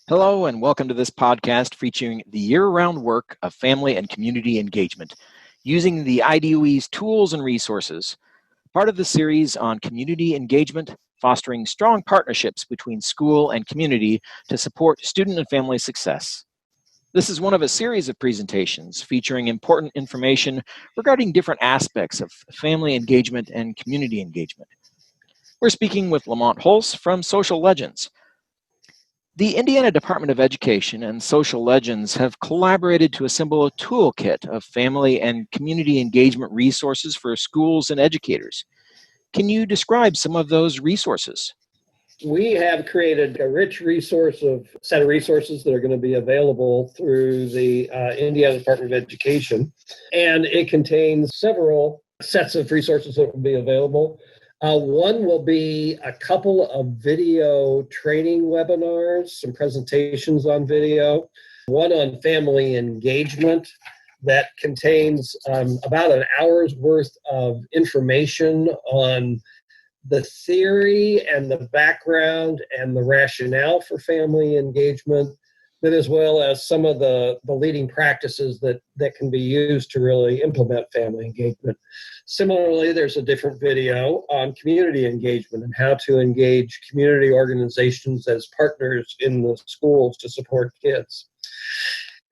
Hello, and welcome to this podcast featuring the year-round work of family and community engagement using the IDOE's tools and resources, part of the series on community engagement, fostering strong partnerships between school and community to support student and family success. This is one of a series of presentations featuring important information regarding different aspects of family engagement and community engagement. We're speaking with Lamont Holz from Social Legends. The Indiana Department of Education and Social Legends have collaborated to assemble a toolkit of family and community engagement resources for schools and educators. Can you describe some of those resources? We have created a rich set of resources that are going to be available through the Indiana Department of Education, and it contains several sets of resources that will be available. One will be a couple of video training webinars, some presentations on video, one on family engagement that contains about an hour's worth of information on the theory and the background and the rationale for family engagement, but as well as some of the leading practices that can be used to really implement family engagement. Similarly, there's a different video on community engagement and how to engage community organizations as partners in the schools to support kids.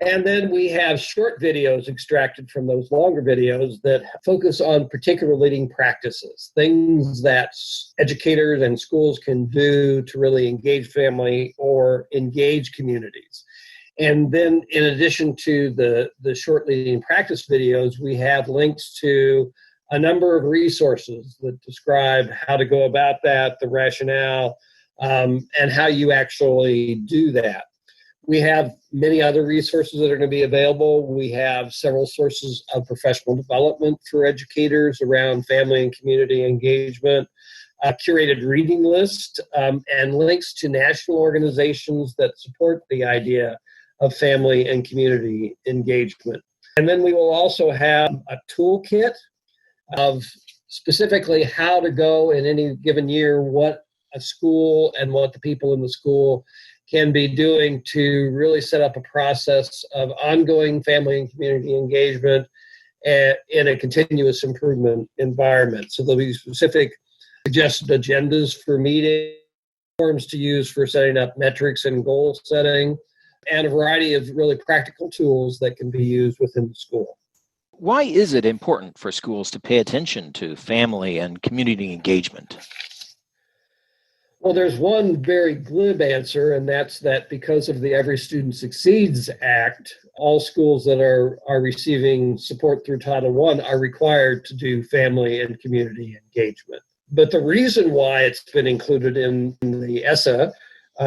And then we have short videos extracted from those longer videos that focus on particular leading practices, things that educators and schools can do to really engage family or engage communities. And then in addition to the short leading practice videos, we have links to a number of resources that describe how to go about that, the rationale, and how you actually do that. We have many other resources that are going to be available. We have several sources of professional development for educators around family and community engagement, a curated reading list, and links to national organizations that support the idea of family and community engagement. And then we will also have a toolkit of specifically how to go in any given year, what a school and what the people in the school can be doing to really set up a process of ongoing family and community engagement in a continuous improvement environment. So there'll be specific suggested agendas for meetings, forms to use for setting up metrics and goal setting, and a variety of really practical tools that can be used within the school. Why is it important for schools to pay attention to family and community engagement? Well, there's one very glib answer, and that's that because of the Every Student Succeeds Act, all schools that are receiving support through Title I are required to do family and community engagement. But the reason why it's been included in the ESSA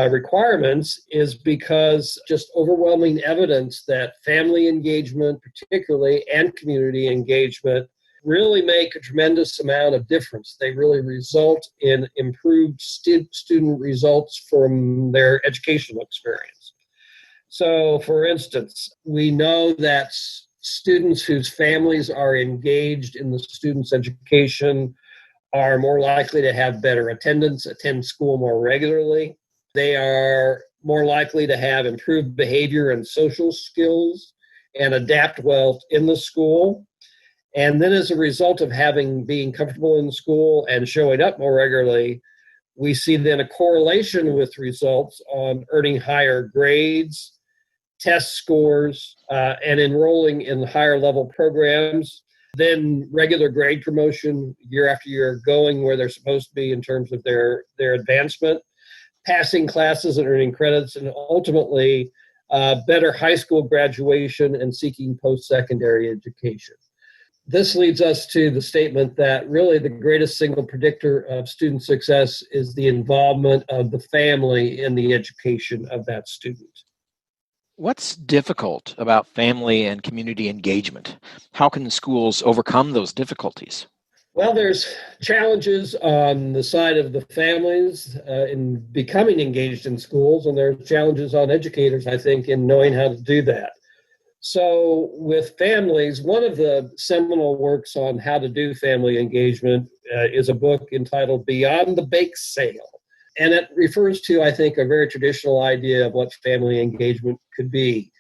requirements is because just overwhelming evidence that family engagement, particularly, and community engagement really make a tremendous amount of difference. They really result in improved student results from their educational experience. So, for instance, we know that students whose families are engaged in the student's education are more likely to have better attendance, attend school more regularly. They are more likely to have improved behavior and social skills and adapt well in the school. And then as a result of being comfortable in school and showing up more regularly, we see then a correlation with results on earning higher grades, test scores, and enrolling in higher level programs, then regular grade promotion year after year, going where they're supposed to be in terms of their advancement, passing classes and earning credits, and ultimately better high school graduation and seeking post-secondary education. This leads us to the statement that really the greatest single predictor of student success is the involvement of the family in the education of that student. What's difficult about family and community engagement? How can schools overcome those difficulties? Well, there's challenges on the side of the families in becoming engaged in schools, and there's challenges on educators, I think, in knowing how to do that. So with families, one of the seminal works on how to do family engagement is a book entitled Beyond the Bake Sale. And it refers to, I think, a very traditional idea of what family engagement could be.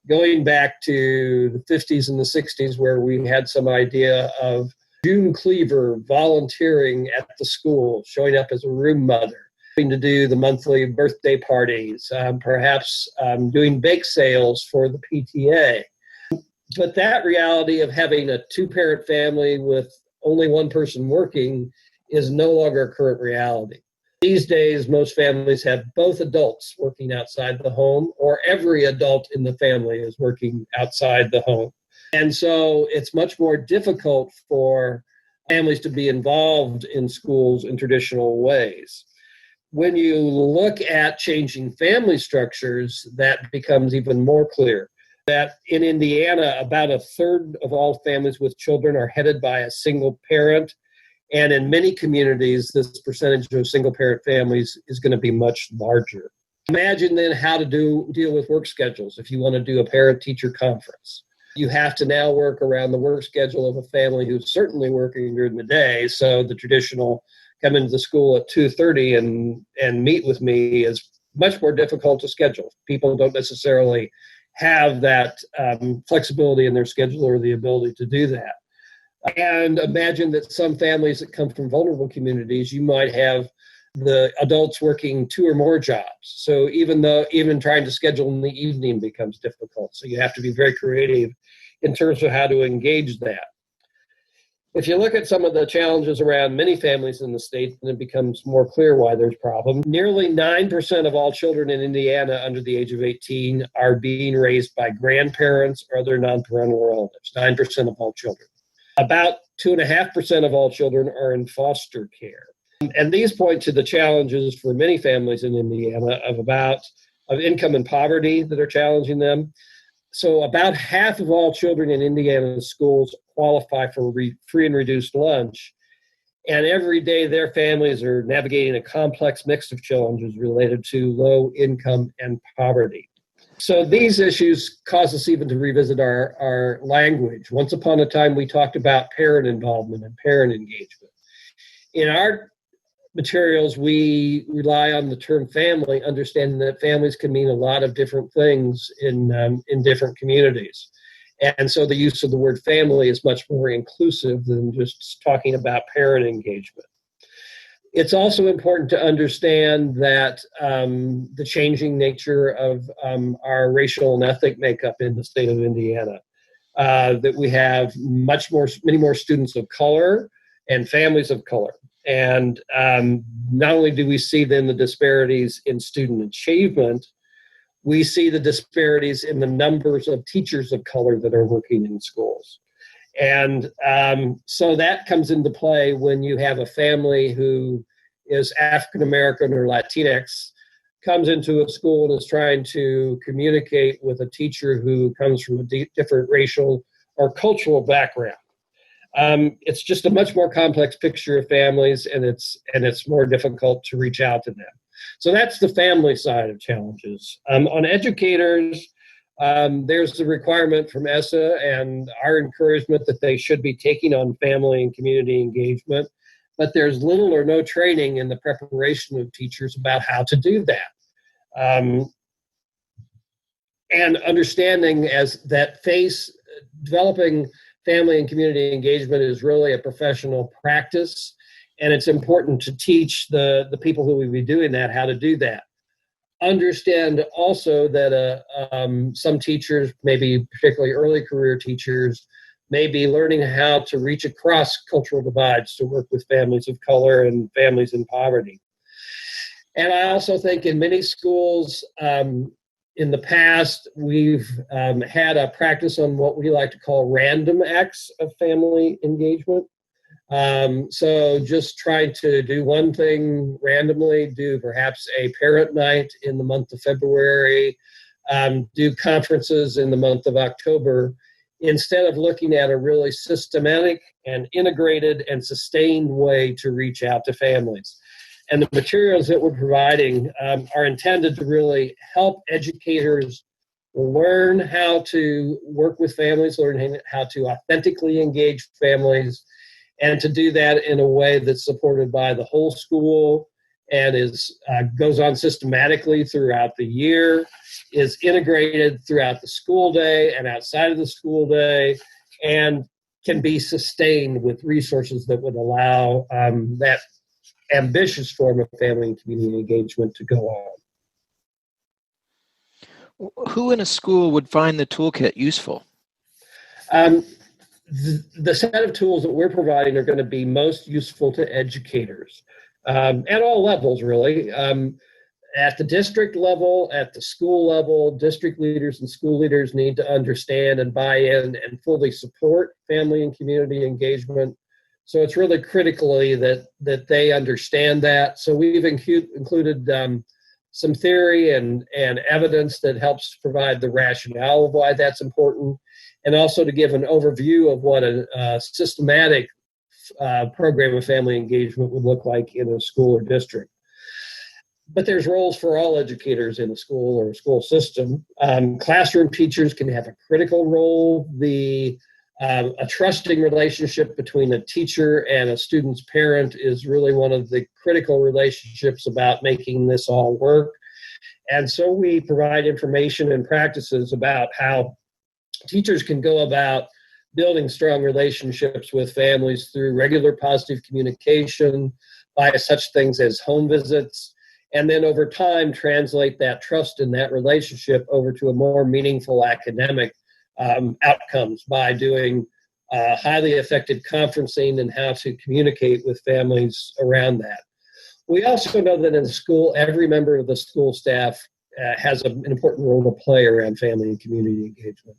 Going back to the 50s and the 60s, where we had some idea of June Cleaver volunteering at the school, showing up as a room mother, to do the monthly birthday parties, perhaps doing bake sales for the PTA. But that reality of having a two-parent family with only one person working is no longer a current reality. These days, most families have both adults working outside the home, or every adult in the family is working outside the home. And so it's much more difficult for families to be involved in schools in traditional ways. When you look at changing family structures, that becomes even more clear. That in Indiana, about a third of all families with children are headed by a single parent. And in many communities, this percentage of single-parent families is going to be much larger. Imagine then how to deal with work schedules if you want to do a parent-teacher conference. You have to now work around the work schedule of a family who's certainly working during the day. So the traditional come into the school at 2:30 and meet with me is much more difficult to schedule. People don't necessarily have that flexibility in their schedule or the ability to do that. And imagine that some families that come from vulnerable communities, you might have the adults working 2 or more jobs. So even trying to schedule in the evening becomes difficult. So you have to be very creative in terms of how to engage that. If you look at some of the challenges around many families in the state, then it becomes more clear why there's problems. Nearly 9% of all children in Indiana under the age of 18 are being raised by grandparents or other non-parental relatives, 9% of all children. About 2.5% of all children are in foster care. And these point to the challenges for many families in Indiana of income and poverty that are challenging them. So about half of all children in Indiana schools qualify for free and reduced lunch. And every day their families are navigating a complex mix of challenges related to low income and poverty. So these issues cause us even to revisit our language. Once upon a time, we talked about parent involvement and parent engagement. In our materials, we rely on the term family, understanding that families can mean a lot of different things in different communities. And so the use of the word family is much more inclusive than just talking about parent engagement. It's also important to understand that the changing nature of our racial and ethnic makeup in the state of Indiana, that we have many more students of color and families of color. And not only do we see then the disparities in student achievement, we see the disparities in the numbers of teachers of color that are working in schools. And so that comes into play when you have a family who is African-American or Latinx, comes into a school and is trying to communicate with a teacher who comes from a different racial or cultural background. It's just a much more complex picture of families, and it's more difficult to reach out to them. So that's the family side of challenges. On educators, there's the requirement from ESSA and our encouragement that they should be taking on family and community engagement, but there's little or no training in the preparation of teachers about how to do that. And understanding as that developing family and community engagement is really a professional practice, and it's important to teach the people who will be doing that how to do that. Understand also that some teachers, maybe particularly early career teachers, may be learning how to reach across cultural divides to work with families of color and families in poverty. And I also think in many schools in the past, we've had a practice on what we like to call random acts of family engagement. So just trying to do one thing randomly, do perhaps a parent night in the month of February, do conferences in the month of October, instead of looking at a really systematic and integrated and sustained way to reach out to families. And the materials that we're providing are intended to really help educators learn how to work with families, learn how to authentically engage families, and to do that in a way that's supported by the whole school and is goes on systematically throughout the year, is integrated throughout the school day and outside of the school day, and can be sustained with resources that would allow that ambitious form of family and community engagement to go on. Who in a school would find the toolkit useful? The set of tools that we're providing are going to be most useful to educators at all levels, really. At the district level, at the school level, district leaders and school leaders need to understand and buy in and fully support family and community engagement. So it's really critically that they understand that. So we've included some theory and evidence that helps provide the rationale of why that's important, and also to give an overview of what a systematic program of family engagement would look like in a school or district. But there's roles for all educators in a school or a school system. Classroom teachers can have a critical role. A trusting relationship between a teacher and a student's parent is really one of the critical relationships about making this all work. And so we provide information and practices about how teachers can go about building strong relationships with families through regular positive communication, by such things as home visits, and then over time translate that trust in that relationship over to a more meaningful academic outcomes by doing highly effective conferencing and how to communicate with families around that. We also know that in the school, every member of the school staff has an important role to play around family and community engagement.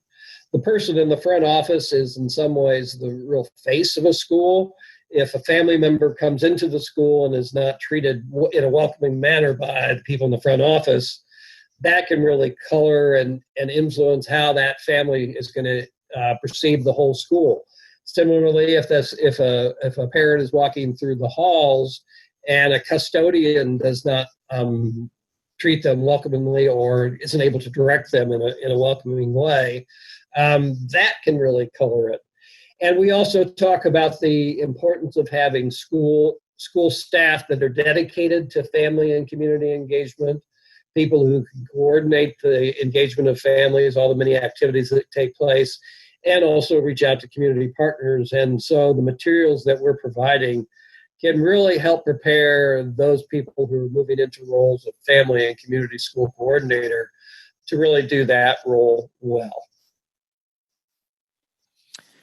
The person in the front office is in some ways the real face of a school. If a family member comes into the school and is not treated in a welcoming manner by the people in the front office, that can really color and influence how that family is going to perceive the whole school. Similarly, if a parent is walking through the halls and a custodian does not treat them welcomingly or isn't able to direct them in a welcoming way, that can really color it. And we also talk about the importance of having school staff that are dedicated to family and community engagement, people who can coordinate the engagement of families, all the many activities that take place, and also reach out to community partners. And so the materials that we're providing can really help prepare those people who are moving into roles of family and community school coordinator to really do that role well.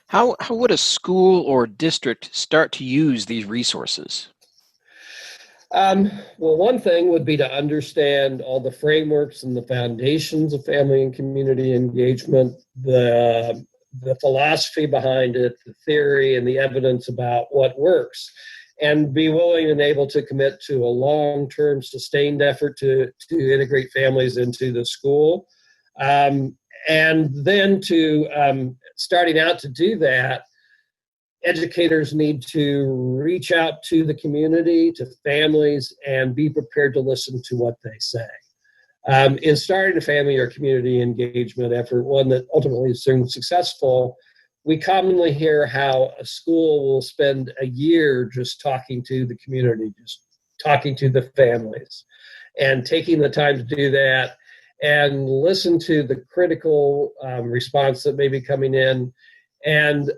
How would a school or district start to use these resources? Well, one thing would be to understand all the frameworks and the foundations of family and community engagement, the philosophy behind it, the theory and the evidence about what works, and be willing and able to commit to a long-term sustained effort to integrate families into the school. And then starting out to do that, educators need to reach out to the community, to families, and be prepared to listen to what they say. In starting a family or community engagement effort, one that ultimately is successful, we commonly hear how a school will spend a year just talking to the community, just talking to the families, and taking the time to do that and listen to the critical response that may be coming in, and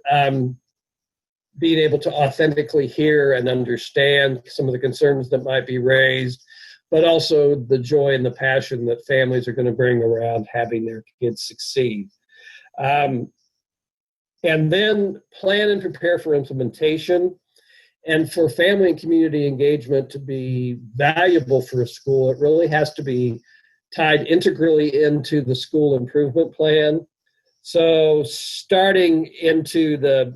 being able to authentically hear and understand some of the concerns that might be raised, but also the joy and the passion that families are going to bring around having their kids succeed. And then plan and prepare for implementation. And for family and community engagement to be valuable for a school, it really has to be tied integrally into the school improvement plan. So starting into the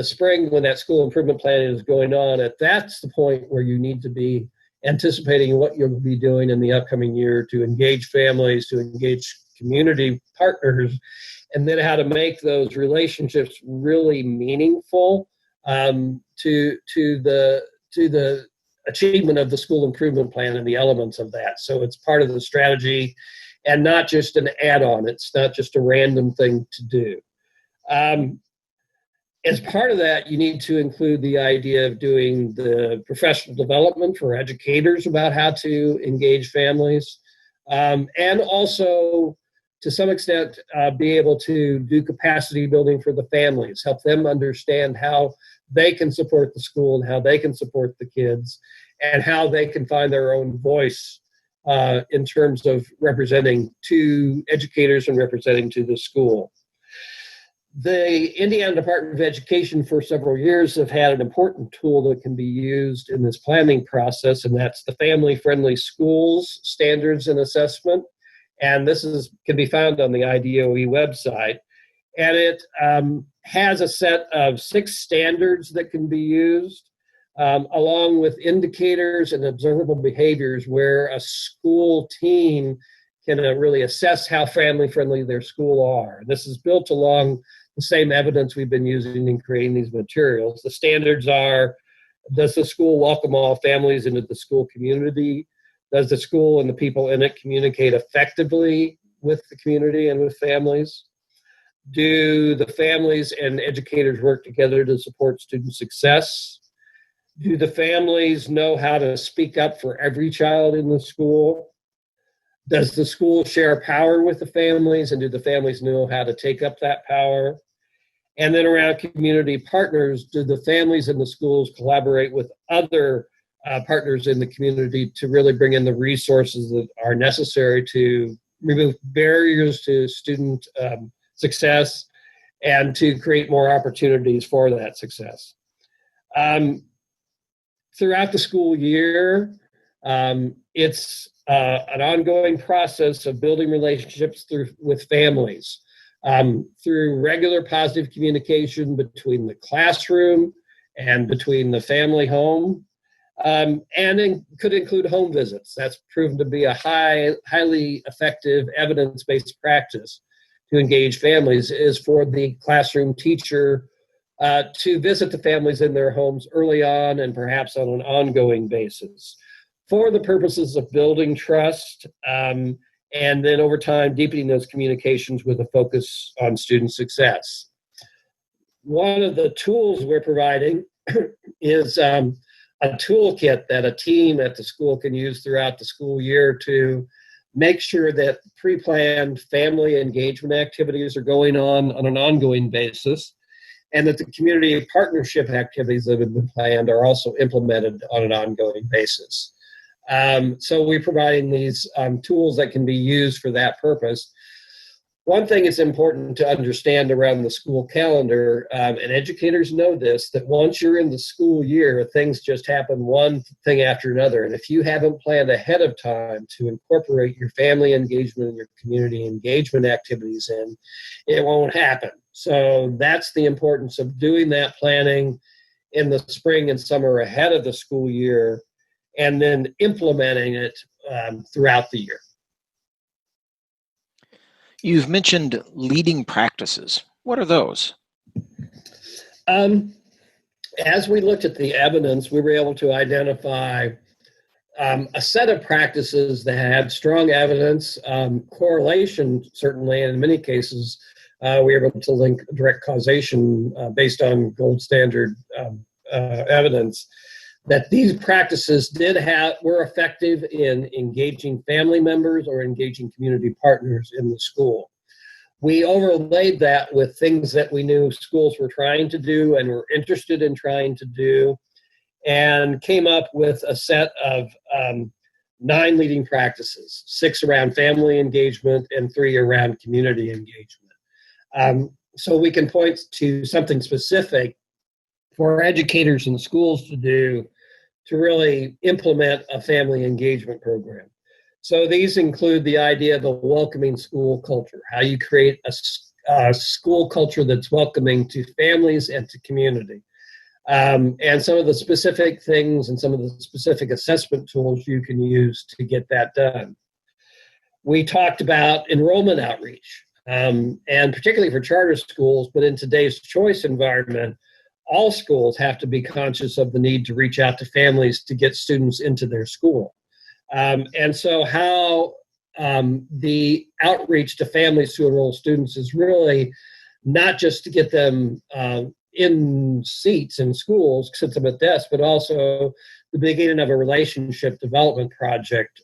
spring when that school improvement plan is going on, that's the point where you need to be anticipating what you'll be doing in the upcoming year to engage families, to engage community partners, and then how to make those relationships really meaningful to the achievement of the school improvement plan and the elements of that. So it's part of the strategy and not just an add-on. It's not just a random thing to do. As part of that, you need to include the idea of doing the professional development for educators about how to engage families, and also, to some extent, be able to do capacity building for the families, help them understand how they can support the school and how they can support the kids, and how they can find their own voice in terms of representing to educators and representing to the school. The Indiana Department of Education for several years have had an important tool that can be used in this planning process, and that's the Family Friendly Schools Standards and Assessment. And this can be found on the IDOE website. And it has a set of 6 standards that can be used, along with indicators and observable behaviors where a school team can really assess how family-friendly their school are. This is built along the same evidence we've been using in creating these materials. The standards are: does the school welcome all families into the school community? Does the school and the people in it communicate effectively with the community and with families? Do the families and educators work together to support student success? Do the families know how to speak up for every child in the school? Does the school share power with the families, and do the families know how to take up that power? And then around community partners, do the families in the schools collaborate with other partners in the community to really bring in the resources that are necessary to remove barriers to student success and to create more opportunities for that success? Throughout the school year, it's an ongoing process of building relationships with families through regular positive communication between the classroom and between the family home, and it could include home visits. That's proven to be a highly effective evidence-based practice to engage families, is for the classroom teacher to visit the families in their homes early on and perhaps on an ongoing basis for the purposes of building trust, and then over time deepening those communications with a focus on student success. One of the tools we're providing is a toolkit that a team at the school can use throughout the school year to make sure that pre-planned family engagement activities are going on an ongoing basis, and that the community partnership activities that have been planned are also implemented on an ongoing basis. So we're providing these tools that can be used for that purpose. One thing it's important to understand around the school calendar, and educators know this, that once you're in the school year, things just happen one thing after another. And if you haven't planned ahead of time to incorporate your family engagement and your community engagement activities in, it won't happen. So that's the importance of doing that planning in the spring and summer ahead of the school year, and then implementing it throughout the year. You've mentioned leading practices. What are those? As we looked at the evidence, we were able to identify a set of practices that had strong evidence, correlation certainly, and in many cases, we were able to link direct causation based on gold standard evidence, that these practices were effective in engaging family members or engaging community partners in the school. We overlaid that with things that we knew schools were trying to do and were interested in trying to do, and came up with a set of 9 leading practices, 6 around family engagement and 3 around community engagement. So we can point to something specific for educators and schools to do to really implement a family engagement program. So these include the idea of a welcoming school culture, how you create a school culture that's welcoming to families and to community. And some of the specific things and some of the specific assessment tools you can use to get that done. We talked about enrollment outreach, and particularly for charter schools, but in today's choice environment, all schools have to be conscious of the need to reach out to families to get students into their school. And so how the outreach to families to enroll students is really not just to get them in seats in schools, sits them at desks, but also the beginning of a relationship development project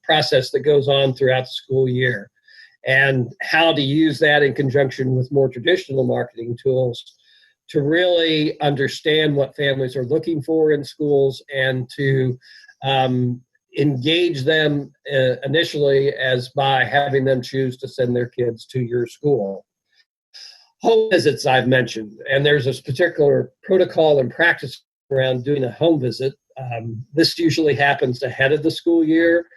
process that goes on throughout the school year, and how to use that in conjunction with more traditional marketing tools to really understand what families are looking for in schools and to engage them initially as by having them choose to send their kids to your school. Home visits I've mentioned, and there's a particular protocol and practice around doing a home visit. This usually happens ahead of the school year,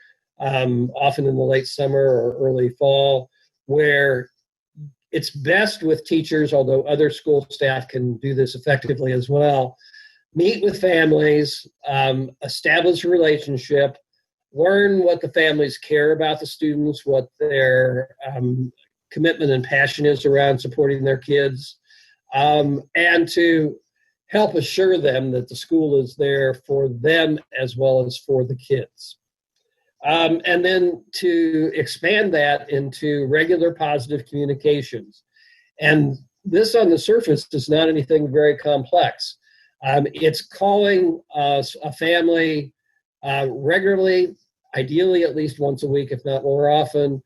often in the late summer or early fall, where it's best with teachers, although other school staff can do this effectively as well. Meet with families, establish a relationship, learn what the families care about the students, what their commitment and passion is around supporting their kids, and to help assure them that the school is there for them as well as for the kids. And then to expand that into regular positive communications. And this on the surface is not anything very complex. It's calling a family regularly, ideally at least once a week, if not more often,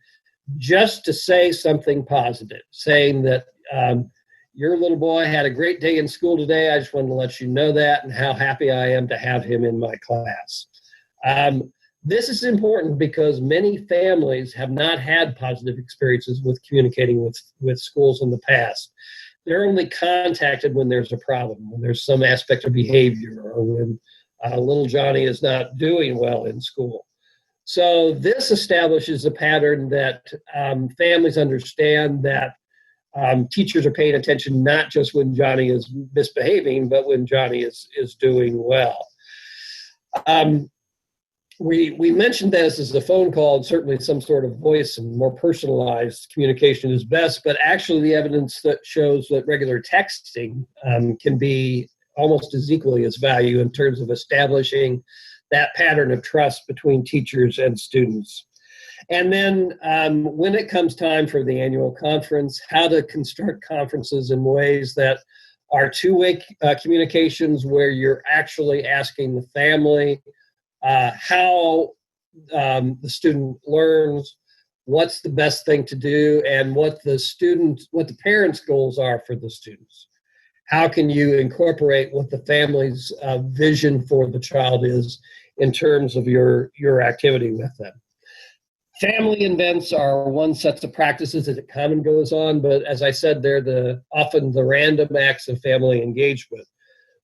just to say something positive, saying that your little boy had a great day in school today. I just wanted to let you know that and how happy I am to have him in my class. This is important because many families have not had positive experiences with communicating with schools in the past. They're only contacted when there's a problem, when there's some aspect of behavior, or when little Johnny is not doing well in school. So this establishes a pattern that families understand that teachers are paying attention not just when Johnny is misbehaving, but when Johnny is doing well. We mentioned this as a phone call, and certainly some sort of voice and more personalized communication is best, but actually the evidence that shows that regular texting can be almost as equally as value in terms of establishing that pattern of trust between teachers and students. And then when it comes time for the annual conference, how to construct conferences in ways that are two-way communications where you're actually asking the family how the student learns, what's the best thing to do, and what the parents' goals are for the students. How can you incorporate what the family's vision for the child is in terms of your activity with them? Family events are one set of practices that come and goes on, but as I said, they're often the random acts of family engagement.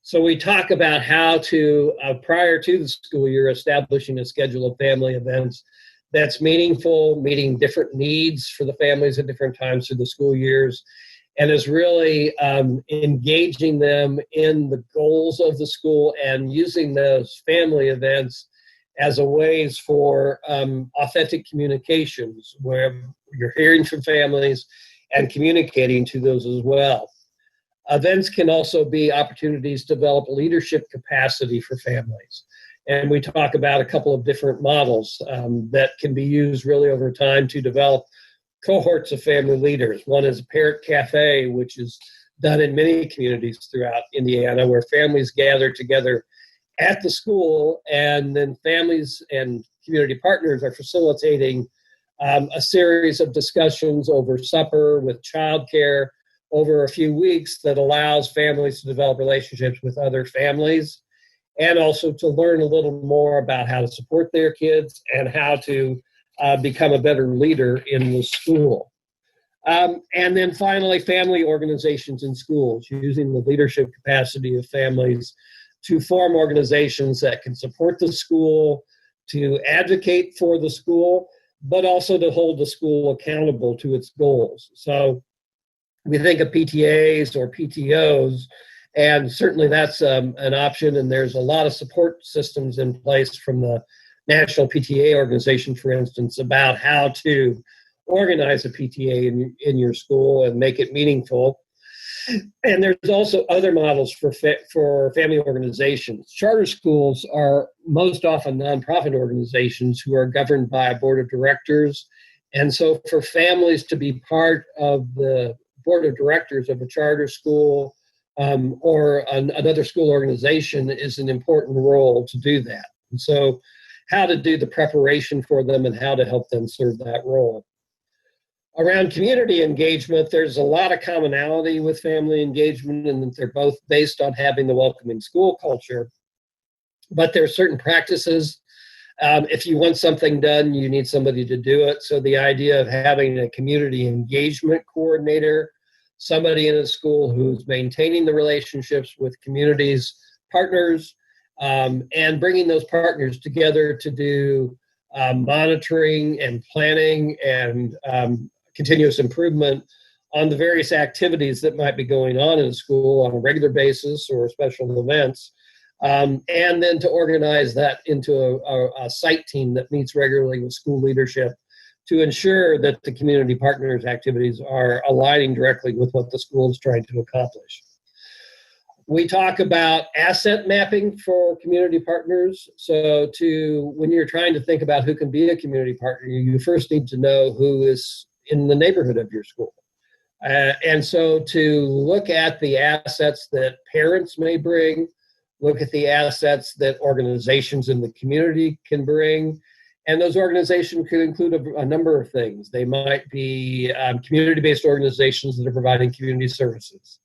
So we talk about how to, prior to the school year, establishing a schedule of family events that's meaningful, meeting different needs for the families at different times through the school years, and is really engaging them in the goals of the school and using those family events as a ways for authentic communications where you're hearing from families and communicating to those as well. Events can also be opportunities to develop leadership capacity for families. And we talk about a couple of different models that can be used really over time to develop cohorts of family leaders. One is a parent cafe, which is done in many communities throughout Indiana, where families gather together at the school, and then families and community partners are facilitating a series of discussions over supper with childcare over a few weeks that allows families to develop relationships with other families, and also to learn a little more about how to support their kids and how to become a better leader in the school. And then finally, family organizations in schools, using the leadership capacity of families to form organizations that can support the school, to advocate for the school, but also to hold the school accountable to its goals. So we think of PTAs or PTOs, and certainly that's an option, and there's a lot of support systems in place from the National PTA Organization, for instance, about how to organize a PTA in your school and make it meaningful. And there's also other models for family organizations. Charter schools are most often nonprofit organizations who are governed by a board of directors. And so for families to be part of the board of directors of a charter school or another school organization is an important role to do that. And so how to do the preparation for them and how to help them serve that role. Around community engagement, there's a lot of commonality with family engagement, and they're both based on having the welcoming school culture. But there are certain practices. If you want something done, you need somebody to do it. So the idea of having a community engagement coordinator, somebody in a school who's maintaining the relationships with communities, partners, and bringing those partners together to do monitoring and planning and continuous improvement on the various activities that might be going on in school on a regular basis or special events. And then to organize that into a site team that meets regularly with school leadership to ensure that the community partners' activities are aligning directly with what the school is trying to accomplish. We talk about asset mapping for community partners. So when you're trying to think about who can be a community partner, you first need to know who is in the neighborhood of your school. And so to look at the assets that parents may bring, look at the assets that organizations in the community can bring. And those organizations could include a number of things. They might be community-based organizations that are providing community services.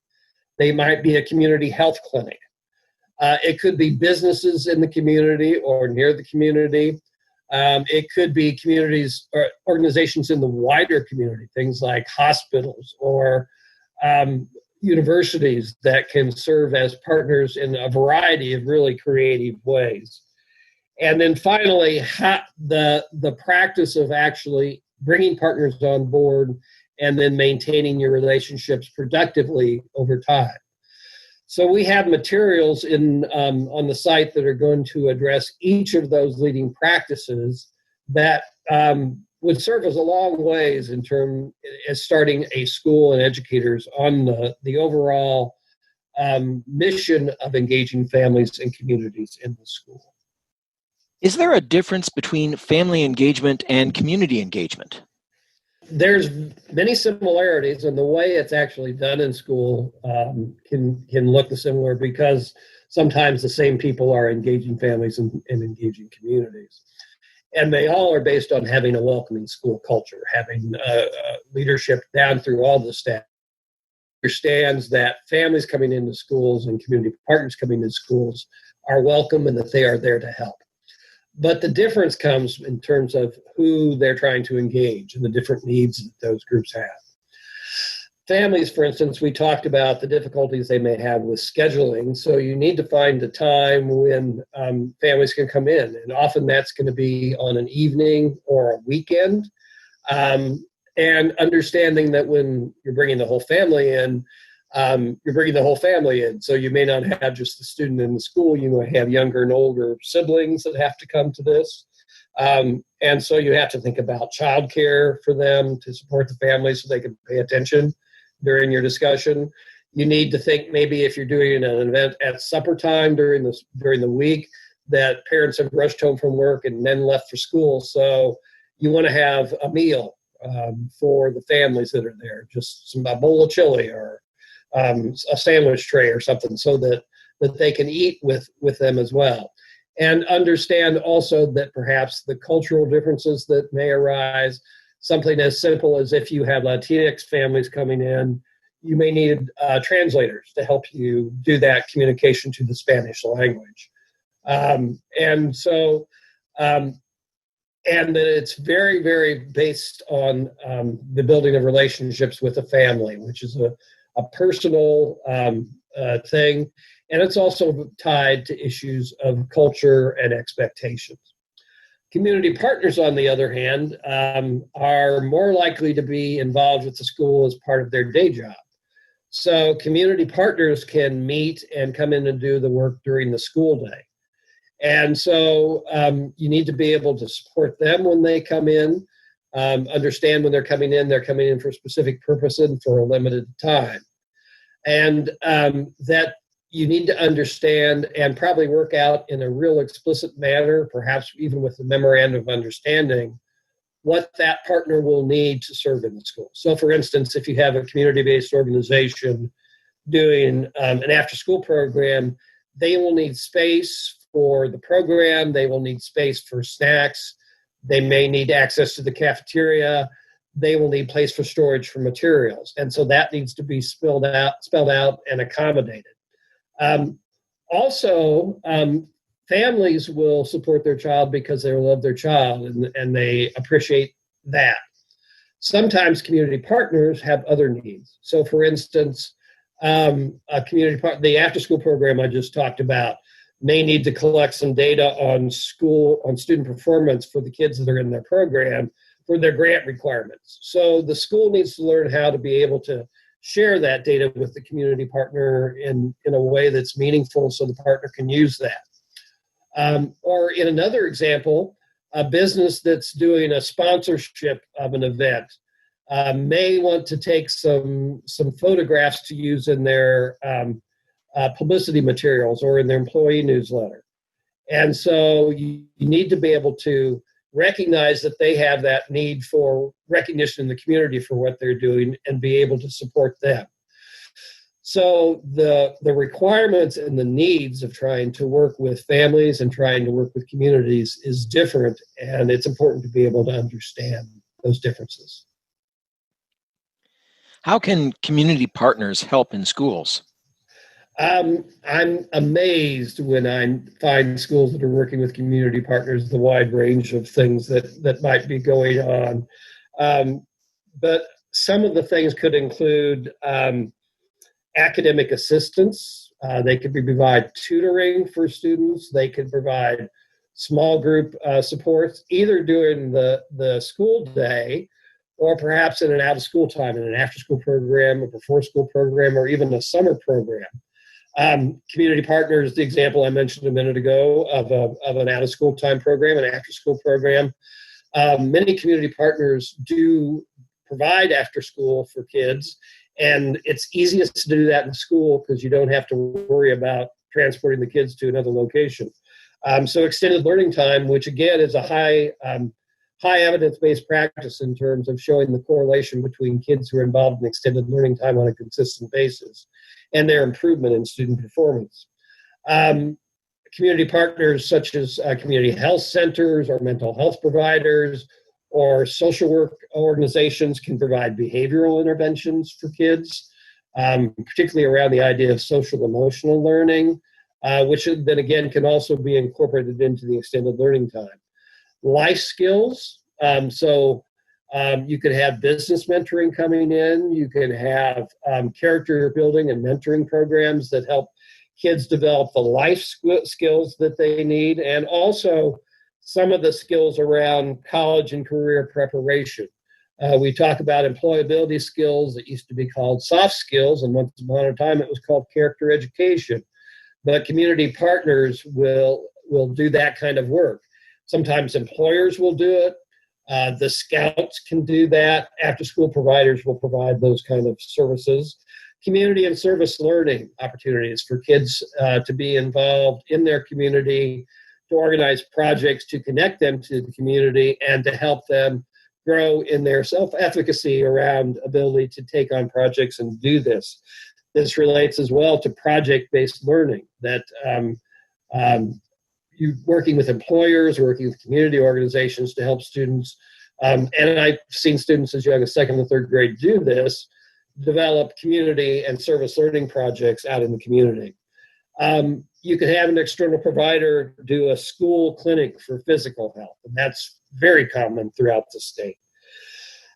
They might be a community health clinic. It could be businesses in the community or near the community. It could be communities or organizations in the wider community, things like hospitals or universities that can serve as partners in a variety of really creative ways. And then finally, the practice of actually bringing partners on board and then maintaining your relationships productively over time. So we have materials on the site that are going to address each of those leading practices that would serve us a long ways in terms of starting a school and educators on the overall mission of engaging families and communities in the school. Is there a difference between family engagement and community engagement? There's many similarities, and the way it's actually done in school can look similar because sometimes the same people are engaging families and engaging communities. And they all are based on having a welcoming school culture, having leadership down through all the staff. Understands that families coming into schools and community partners coming into schools are welcome and that they are there to help. But the difference comes in terms of who they're trying to engage and the different needs that those groups have. Families, for instance, we talked about the difficulties they may have with scheduling. So you need to find a time when families can come in. And often that's going to be on an evening or a weekend. And understanding that when you're bringing the whole family in, you're bringing the whole family in. So you may not have just the student in the school. You might have younger and older siblings that have to come to this. And so you have to think about childcare for them to support the family so they can pay attention during your discussion. You need to think maybe if you're doing an event at supper time during the week that parents have rushed home from work and then left for school. So you want to have a meal for the families that are there, just a bowl of chili or a sandwich tray or something so that they can eat with them as well. And understand also that perhaps the cultural differences that may arise, something as simple as if you have Latinx families coming in, you may need translators to help you do that communication to the Spanish language. And that it's very, very based on the building of relationships with the family, which is a personal thing. And it's also tied to issues of culture and expectations. Community partners, on the other hand, are more likely to be involved with the school as part of their day job. So community partners can meet and come in and do the work during the school day. And so you need to be able to support them when they come in, understand when they're coming in for a specific purpose and for a limited time. And that you need to understand and probably work out in a real explicit manner, perhaps even with the memorandum of understanding, what that partner will need to serve in the school. So for instance, if you have a community-based organization doing an after-school program, they will need space for the program. They will need space for snacks. They may need access to the cafeteria. They will need place for storage for materials. And so that needs to be spelled out and accommodated. Also, families will support their child because they love their child and they appreciate that. Sometimes community partners have other needs. So, for instance, the after-school program I just talked about may need to collect some data on student performance for the kids that are in their program for their grant requirements. So the school needs to learn how to be able to share that data with the community partner in a way that's meaningful so the partner can use that. Or in another example, a business that's doing a sponsorship of an event may want to take some photographs to use in their publicity materials or in their employee newsletter. And so you need to be able to recognize that they have that need for recognition in the community for what they're doing and be able to support them. So the requirements and the needs of trying to work with families and trying to work with communities is different, and it's important to be able to understand those differences. How can community partners help in schools? I'm amazed when I find schools that are working with community partners, the wide range of things that might be going on. But some of the things could include academic assistance. They could provide tutoring for students. They could provide small group supports, either during the school day or perhaps in an out-of-school time, in an after-school program, a before-school program, or even a summer program. Community partners, the example I mentioned a minute ago of an out-of-school time program, an after-school program. Many community partners do provide after-school for kids, and it's easiest to do that in school because you don't have to worry about transporting the kids to another location. So extended learning time, which again is a high evidence-based practice in terms of showing the correlation between kids who are involved in extended learning time on a consistent basis and their improvement in student performance. Community partners such as community health centers or mental health providers or social work organizations can provide behavioral interventions for kids, particularly around the idea of social emotional learning, which then again can also be incorporated into the extended learning time. Life skills, you could have business mentoring coming in. You could have character building and mentoring programs that help kids develop the life skills that they need, and also some of the skills around college and career preparation. We talk about employability skills that used to be called soft skills, and once upon a time it was called character education. But community partners will do that kind of work. Sometimes employers will do it. The scouts can do that. After-school providers will provide those kind of services. Community and service learning opportunities for kids to be involved in their community, to organize projects to connect them to the community, and to help them grow in their self-efficacy around ability to take on projects and do this. This relates as well to project-based learning, that you working with employers, working with community organizations to help students. And I've seen students as young as second and third grade do this, develop community and service learning projects out in the community. You could have an external provider do a school clinic for physical health, and that's very common throughout the state.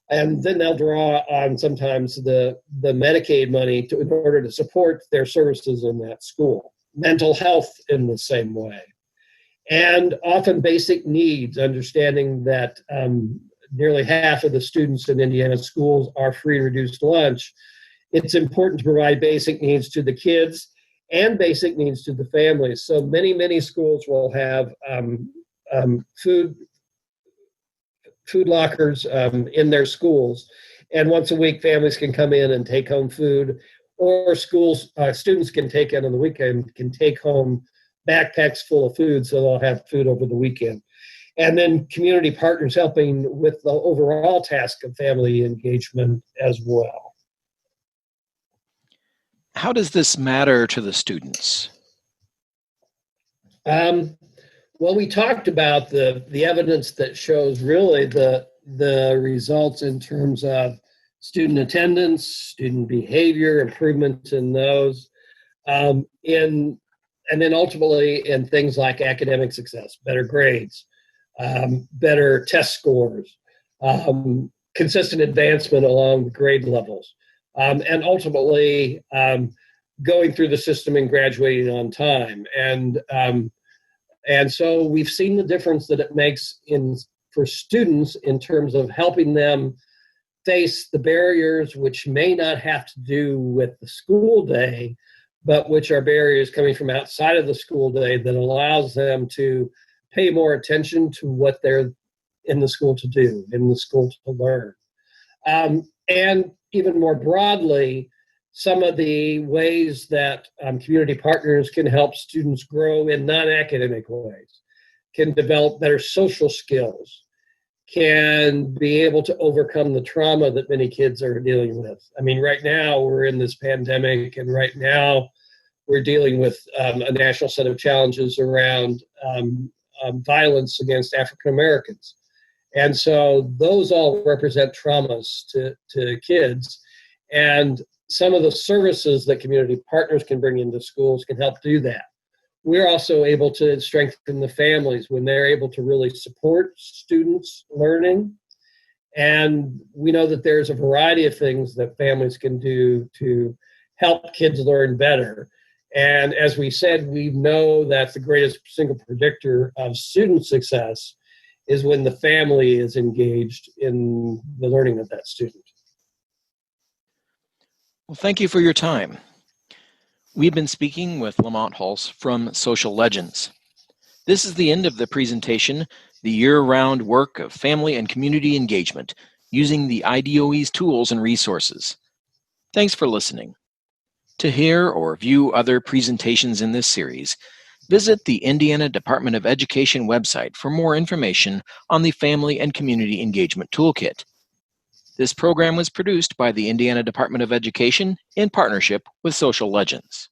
And then they'll draw on sometimes the Medicaid money in order to support their services in that school. Mental health in the same way. And often basic needs, understanding that nearly half of the students in Indiana schools are free and reduced lunch. It's important to provide basic needs to the kids and basic needs to the families. So many schools will have food lockers in their schools. And once a week, families can come in and take home food, or students can take in on the weekend, can take home backpacks full of food, so they'll have food over the weekend. And then community partners helping with the overall task of family engagement as well. How does this matter to the students? Well, we talked about the evidence that shows really the results in terms of student attendance, student behavior, improvements in those, and then ultimately in things like academic success, better grades, better test scores, consistent advancement along the grade levels, and ultimately going through the system and graduating on time. And so we've seen the difference that it makes for students in terms of helping them face the barriers which may not have to do with the school day, but which are barriers coming from outside of the school day that allows them to pay more attention to what they're in the school to do, in the school to learn. And even more broadly, some of the ways that community partners can help students grow in non-academic ways, can develop better social skills, can be able to overcome the trauma that many kids are dealing with. I mean, right now we're in this pandemic, and right now we're dealing with a national set of challenges around violence against African Americans. And so those all represent traumas to kids. And some of the services that community partners can bring into schools can help do that. We're also able to strengthen the families when they're able to really support students' learning. And we know that there's a variety of things that families can do to help kids learn better. And as we said, we know that the greatest single predictor of student success is when the family is engaged in the learning of that student. Well, thank you for your time. We've been speaking with Lamont Hulse from Social Legends. This is the end of the presentation, The Year-Round Work of Family and Community Engagement, using the IDOE's tools and resources. Thanks for listening. To hear or view other presentations in this series, visit the Indiana Department of Education website for more information on the Family and Community Engagement Toolkit. This program was produced by the Indiana Department of Education in partnership with Social Legends.